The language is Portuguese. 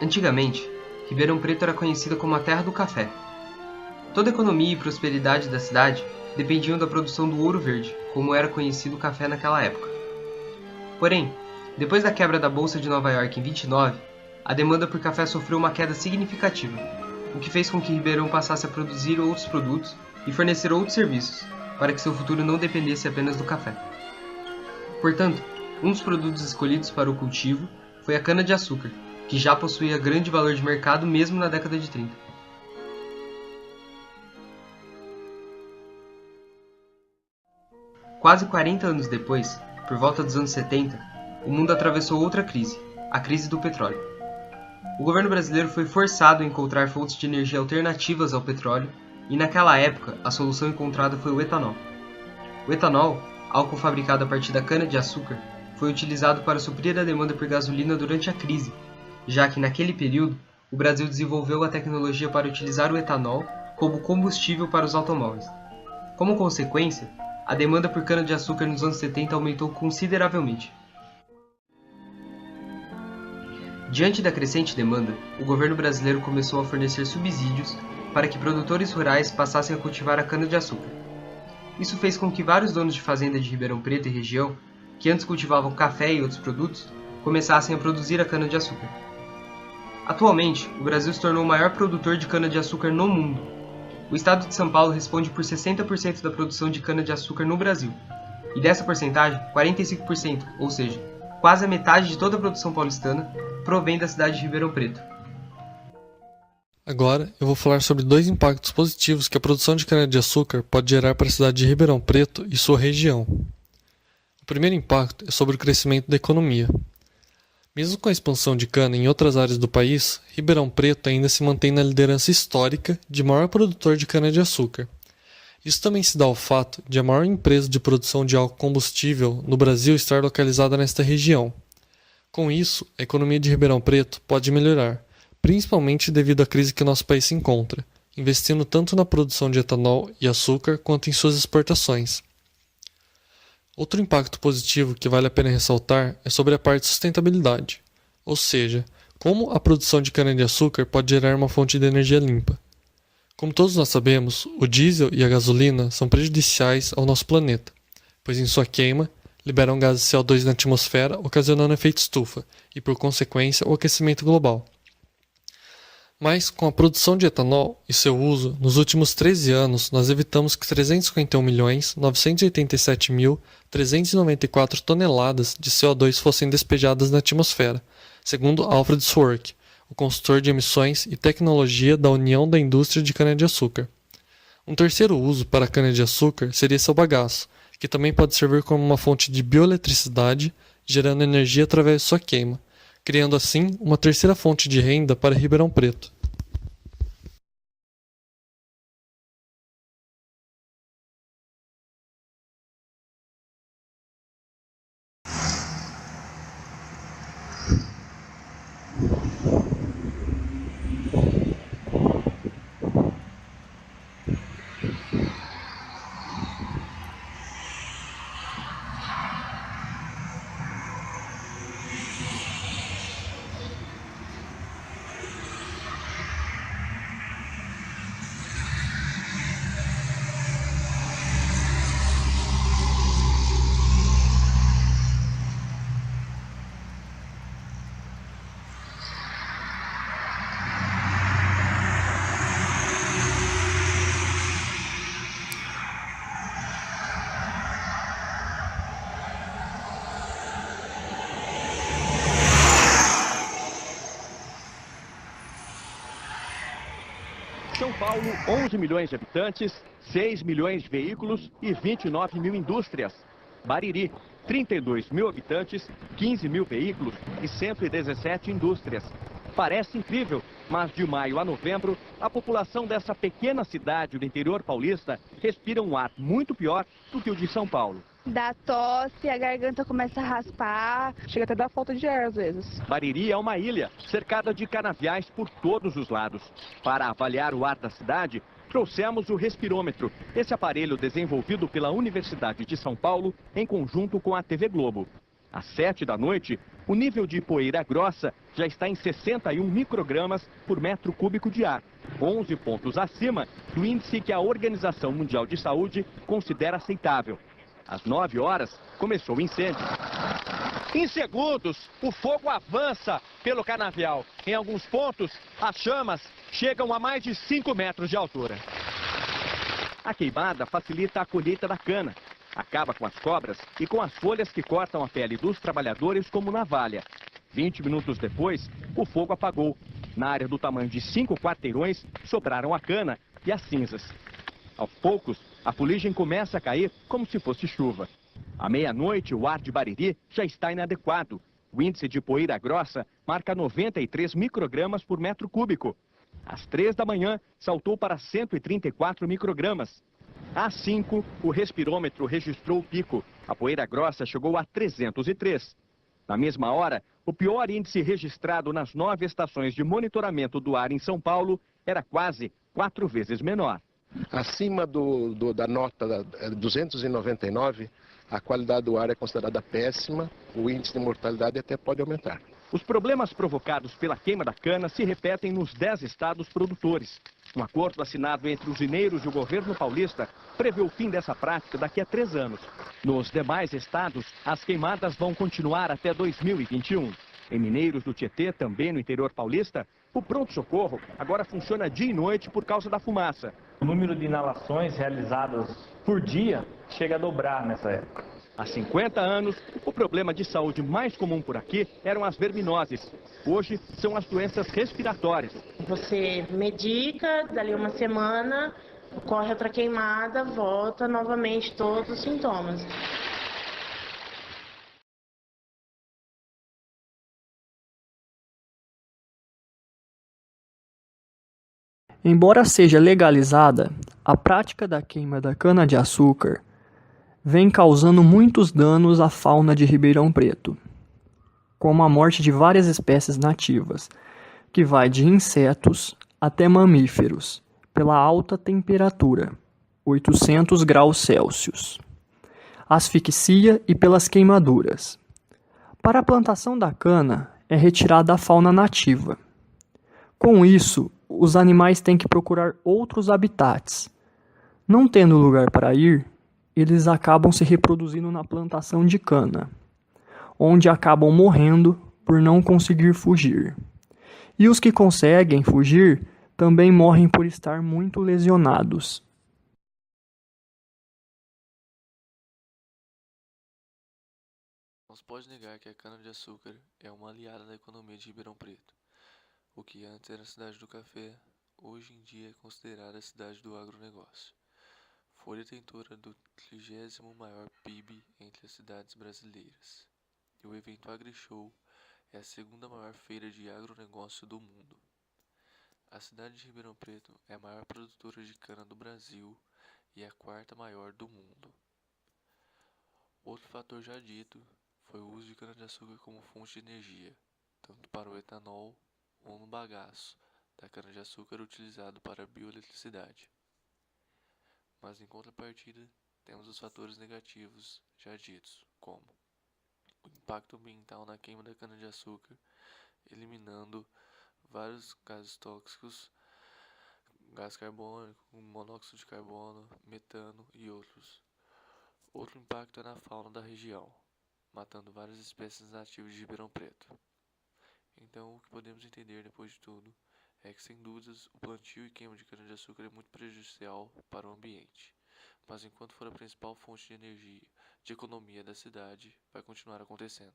Antigamente, Ribeirão Preto era conhecida como a terra do café. Toda a economia e prosperidade da cidade dependiam da produção do ouro verde, como era conhecido o café naquela época. Porém, depois da quebra da Bolsa de Nova York em 29, a demanda por café sofreu uma queda significativa, o que fez com que Ribeirão passasse a produzir outros produtos e fornecer outros serviços, para que seu futuro não dependesse apenas do café. Portanto, um dos produtos escolhidos para o cultivo foi a cana-de-açúcar, que já possuía grande valor de mercado mesmo na década de 30. Quase 40 anos depois, por volta dos anos 70, o mundo atravessou outra crise, a crise do petróleo. O governo brasileiro foi forçado a encontrar fontes de energia alternativas ao petróleo e naquela época a solução encontrada foi o etanol. O etanol, álcool fabricado a partir da cana-de-açúcar, foi utilizado para suprir a demanda por gasolina durante a crise, já que naquele período o Brasil desenvolveu a tecnologia para utilizar o etanol como combustível para os automóveis. Como consequência, a demanda por cana-de-açúcar nos anos 70 aumentou consideravelmente. Diante da crescente demanda, o governo brasileiro começou a fornecer subsídios para que produtores rurais passassem a cultivar a cana-de-açúcar. Isso fez com que vários donos de fazenda de Ribeirão Preto e região, que antes cultivavam café e outros produtos, começassem a produzir a cana-de-açúcar. Atualmente, o Brasil se tornou o maior produtor de cana-de-açúcar no mundo. O estado de São Paulo responde por 60% da produção de cana-de-açúcar no Brasil. E dessa porcentagem, 45%, ou seja, quase a metade de toda a produção paulistana, provém da cidade de Ribeirão Preto. Agora eu vou falar sobre dois impactos positivos que a produção de cana-de-açúcar pode gerar para a cidade de Ribeirão Preto e sua região. O primeiro impacto é sobre o crescimento da economia. Mesmo com a expansão de cana em outras áreas do país, Ribeirão Preto ainda se mantém na liderança histórica de maior produtor de cana-de-açúcar. Isso também se dá ao fato de a maior empresa de produção de álcool combustível no Brasil estar localizada nesta região. Com isso, a economia de Ribeirão Preto pode melhorar, principalmente devido à crise que nosso país se encontra, investindo tanto na produção de etanol e açúcar quanto em suas exportações. Outro impacto positivo que vale a pena ressaltar é sobre a parte de sustentabilidade, ou seja, como a produção de cana-de-açúcar pode gerar uma fonte de energia limpa. Como todos nós sabemos, o diesel e a gasolina são prejudiciais ao nosso planeta, pois em sua queima liberam gases CO2 na atmosfera, ocasionando efeito estufa e, por consequência, o aquecimento global. Mas, com a produção de etanol e seu uso, nos últimos 13 anos, nós evitamos que 351.987.394 toneladas de CO2 fossem despejadas na atmosfera, segundo Alfred Swark, o consultor de emissões e tecnologia da União da Indústria de Cana-de-Açúcar. Um terceiro uso para a cana-de-açúcar seria seu bagaço, que também pode servir como uma fonte de bioeletricidade, gerando energia através de sua queima, criando assim uma terceira fonte de renda para Ribeirão Preto. São Paulo, 11 milhões de habitantes, 6 milhões de veículos e 29 mil indústrias. Bariri, 32 mil habitantes, 15 mil veículos e 117 indústrias. Parece incrível, mas de maio a novembro, a população dessa pequena cidade do interior paulista respira um ar muito pior do que o de São Paulo. Dá tosse, a garganta começa a raspar, chega até a dar falta de ar às vezes. Bariri é uma ilha, cercada de canaviais por todos os lados. Para avaliar o ar da cidade, trouxemos o respirômetro, esse aparelho desenvolvido pela Universidade de São Paulo em conjunto com a TV Globo. Às 7 da noite, o nível de poeira grossa já está em 61 microgramas por metro cúbico de ar, 11 pontos acima do índice que a Organização Mundial de Saúde considera aceitável. Às 9 horas, começou o incêndio. Em segundos, o fogo avança pelo canavial. Em alguns pontos, as chamas chegam a mais de 5 metros de altura. A queimada facilita a colheita da cana. Acaba com as cobras e com as folhas que cortam a pele dos trabalhadores como navalha. 20 minutos depois, o fogo apagou. Na área do tamanho de 5 quarteirões, sobraram a cana e as cinzas. Aos poucos, a fuligem começa a cair como se fosse chuva. À meia-noite, o ar de Bariri já está inadequado. O índice de poeira grossa marca 93 microgramas por metro cúbico. Às 3 da manhã, saltou para 134 microgramas. Às 5, o respirômetro registrou o pico. A poeira grossa chegou a 303. Na mesma hora, o pior índice registrado nas 9 estações de monitoramento do ar em São Paulo era quase 4 vezes menor. Acima da nota 299, a qualidade do ar é considerada péssima, o índice de mortalidade até pode aumentar. Os problemas provocados pela queima da cana se repetem nos 10 estados produtores. Um acordo assinado entre os mineiros e o governo paulista prevê o fim dessa prática daqui a 3 anos. Nos demais estados, as queimadas vão continuar até 2021. Em Mineiros do Tietê, também no interior paulista, o pronto-socorro agora funciona dia e noite por causa da fumaça. O número de inalações realizadas por dia chega a dobrar nessa época. Há 50 anos, o problema de saúde mais comum por aqui eram as verminoses. Hoje, são as doenças respiratórias. Você medica, dali uma semana, ocorre outra queimada, volta novamente todos os sintomas. Embora seja legalizada, a prática da queima da cana-de-açúcar vem causando muitos danos à fauna de Ribeirão Preto, como a morte de várias espécies nativas, que vai de insetos até mamíferos, pela alta temperatura, 800 graus Celsius, asfixia e pelas queimaduras. Para a plantação da cana, é retirada a fauna nativa. Com isso, os animais têm que procurar outros habitats. Não tendo lugar para ir, eles acabam se reproduzindo na plantação de cana, onde acabam morrendo por não conseguir fugir. E os que conseguem fugir também morrem por estar muito lesionados. Não se pode negar que a cana-de-açúcar é uma aliada da economia de Ribeirão Preto. O que antes era a cidade do café, hoje em dia é considerada a cidade do agronegócio. Foi detentora do 30º maior PIB entre as cidades brasileiras. E o evento AgriShow é a segunda maior feira de agronegócio do mundo. A cidade de Ribeirão Preto é a maior produtora de cana do Brasil e a quarta maior do mundo. Outro fator já dito foi o uso de cana-de-açúcar como fonte de energia, tanto para o etanol ou no bagaço da cana-de-açúcar utilizado para a bioeletricidade. Mas em contrapartida, temos os fatores negativos já ditos, como o impacto ambiental na queima da cana-de-açúcar, eliminando vários gases tóxicos, gás carbônico, monóxido de carbono, metano e outros. Outro impacto é na fauna da região, matando várias espécies nativas de Ribeirão Preto. Então, o que podemos entender depois de tudo é que, sem dúvidas, o plantio e queima de cana-de-açúcar é muito prejudicial para o ambiente, mas enquanto for a principal fonte de energia, de economia da cidade, vai continuar acontecendo.